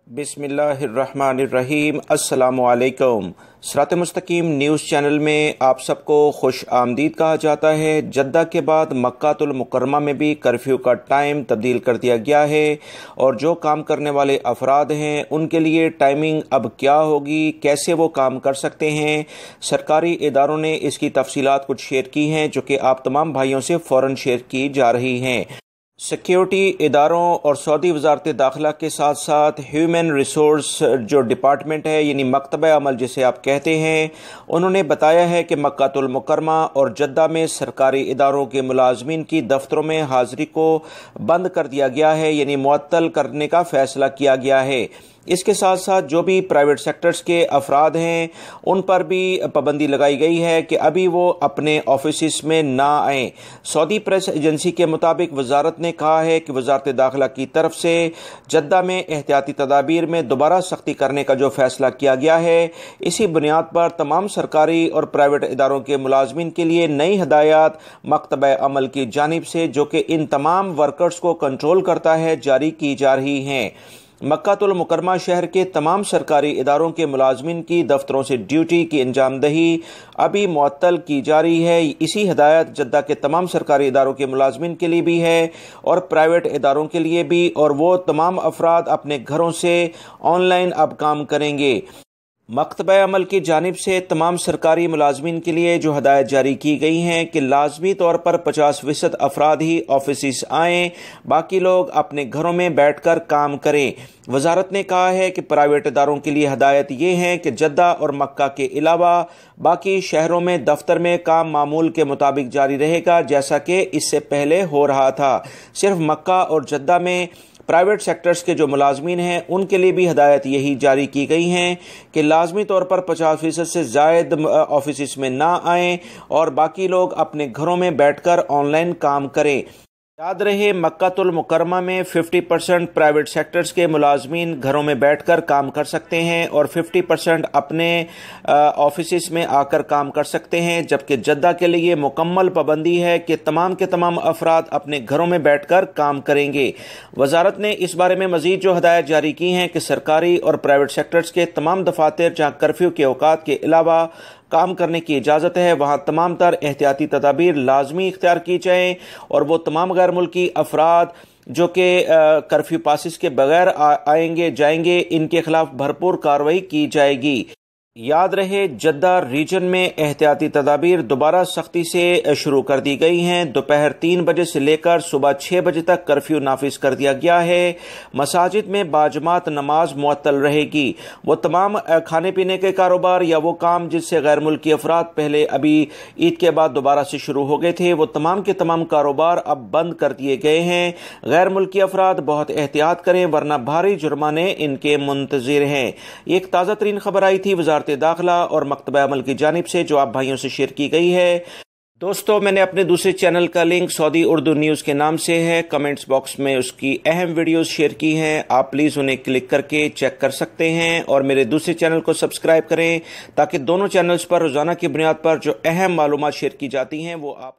बिस्मिल्लाहिर्रहमानिर्रहीम। अस्सलामुअलैकुम। सिरात मुस्तकीम न्यूज़ चैनल में आप सबको खुश आमदीद कहा जाता है। जद्दा के बाद मक्कातुल मुकर्रमा में भी कर्फ्यू का टाइम तब्दील कर दिया गया है और जो काम करने वाले अफराद हैं उनके लिए टाइमिंग अब क्या होगी, कैसे वो काम कर सकते हैं। सरकारी इदारों ने इसकी तफसीलात कुछ शेयर की हैं जो कि आप तमाम भाइयों से फ़ौरन शेयर की जा रही हैं। सिक्योरिटी इदारों और सऊदी वजारत दाखिला के साथ साथ ह्यूमन रिसोर्स जो डिपार्टमेंट है यानी मकतबा अमल जिसे आप कहते हैं, उन्होंने बताया है कि मक्कातुल मुकर्रमा और जद्दा में सरकारी इदारों के मुलाजमीन की दफ्तरों में हाजिरी को बंद कर दिया गया है, यानी मुअत्तल करने का फैसला किया गया है। इसके साथ साथ जो भी प्राइवेट सेक्टर्स के अफराद हैं उन पर भी पाबंदी लगाई गई है कि अभी वो अपने ऑफिस में ना आएँ। सऊदी प्रेस एजेंसी के मुताबिक वजारत ने कहा है कि वजारत दाखिला की तरफ से जद्दा में एहतियाती तदाबीर में दोबारा सख्ती करने का जो फैसला किया गया है, इसी बुनियाद पर तमाम सरकारी और प्राइवेट इदारों के मुलाजमीन के लिए नई हदायत मकतबा अमल की जानिब से, जो कि इन तमाम वर्कर्स को कंट्रोल करता है, जारी की जा रही हैं। मक्कातुल मुकर्रमा शहर के तमाम सरकारी इदारों के मुलाजमीन की दफ्तरों से ड्यूटी की अंजामदही अभी मुअत्तल की जा रही है। इसी हदायत जद्दा के तमाम सरकारी इदारों के मुलाजमीन के लिए भी है और प्राइवेट इदारों के लिए भी, और वो तमाम अफराद अपने घरों से ऑनलाइन अब काम करेंगे। मकतबा अमल की जानिब से तमाम सरकारी मुलाजमीन के लिए जो हदायत जारी की गई हैं कि लाजमी तौर पर 50% अफराद ही ऑफिस आएँ, बाकी लोग अपने घरों में बैठकर काम करें। वजारत ने कहा है कि प्राइवेट इदारों के लिए हदायत ये है कि जद्दा और मक्का के अलावा बाकी शहरों में दफ्तर में काम मामूल के मुताबिक जारी रहेगा, जैसा कि इससे पहले हो रहा था। सिर्फ मक्का और जद्दा में प्राइवेट सेक्टर्स के जो मुलाजमीन हैं उनके लिए भी हदायत यही जारी की गई हैं कि लाजमी तौर पर 50% से ज़ायद ऑफिस में ना आएँ और बाकी लोग अपने घरों में बैठकर ऑनलाइन काम करें। याद रहे, मक्कातुल मुकर्रमा में 50% प्राइवेट सेक्टर्स के मुलाजमीन घरों में बैठकर काम कर सकते हैं और 50% अपने ऑफिस में आकर काम कर सकते हैं, जबकि जद्दा के लिए मुकम्मल पाबंदी है कि तमाम के तमाम अफराद अपने घरों में बैठकर काम करेंगे। वजारत ने इस बारे में मजीद जो हदायत जारी की हैं कि सरकारी और प्राइवेट सेक्टर्स के तमाम दफातर जहाँ कर्फ्यू के औकात के अलावा काम करने की इजाज़त है, वहाँ तमाम तर एहतियाती तदाबीर लाजमी इख्तियार की जाएँ और वो तमाम गैर मुल्की अफराद जो कि कर्फ्यू पासिस के बगैर आएंगे जाएंगे, इनके खिलाफ भरपूर कार्रवाई की जाएगी। याद रहे, जद्दा रीजन में एहतियाती तदाबीर दोबारा सख्ती से शुरू कर दी गई हैं। दोपहर 3 बजे से लेकर सुबह 6 बजे तक कर्फ्यू नाफिज कर दिया गया है। मसाजिद में बाजमात नमाज मुअत्तल रहेगी। वो तमाम खाने पीने के कारोबार या वो काम जिससे गैर मुल्की अफराद पहले अभी ईद के बाद दोबारा से शुरू हो गए थे, वो तमाम के तमाम कारोबार अब बंद कर दिए गए हैं। गैर मुल्की अफराद बहुत एहतियात करें वरना भारी जुर्माने इनके मुंतजिर हैं। एक ताज़ा तरीन खबर आई थी वजारत दाखिला और मकतबा अमल की जानिब से, जो आप भाइयों से शेयर की गई है। दोस्तों, मैंने अपने दूसरे चैनल का लिंक सऊदी उर्दू न्यूज़ के नाम से है, कमेंट्स बॉक्स में उसकी अहम वीडियोस शेयर की हैं। आप प्लीज़ उन्हें क्लिक करके चेक कर सकते हैं और मेरे दूसरे चैनल को सब्सक्राइब करें ताकि दोनों चैनल्स पर रोज़ाना की बुनियाद पर जो अहम मालूमात शेयर की जाती हैं वो आप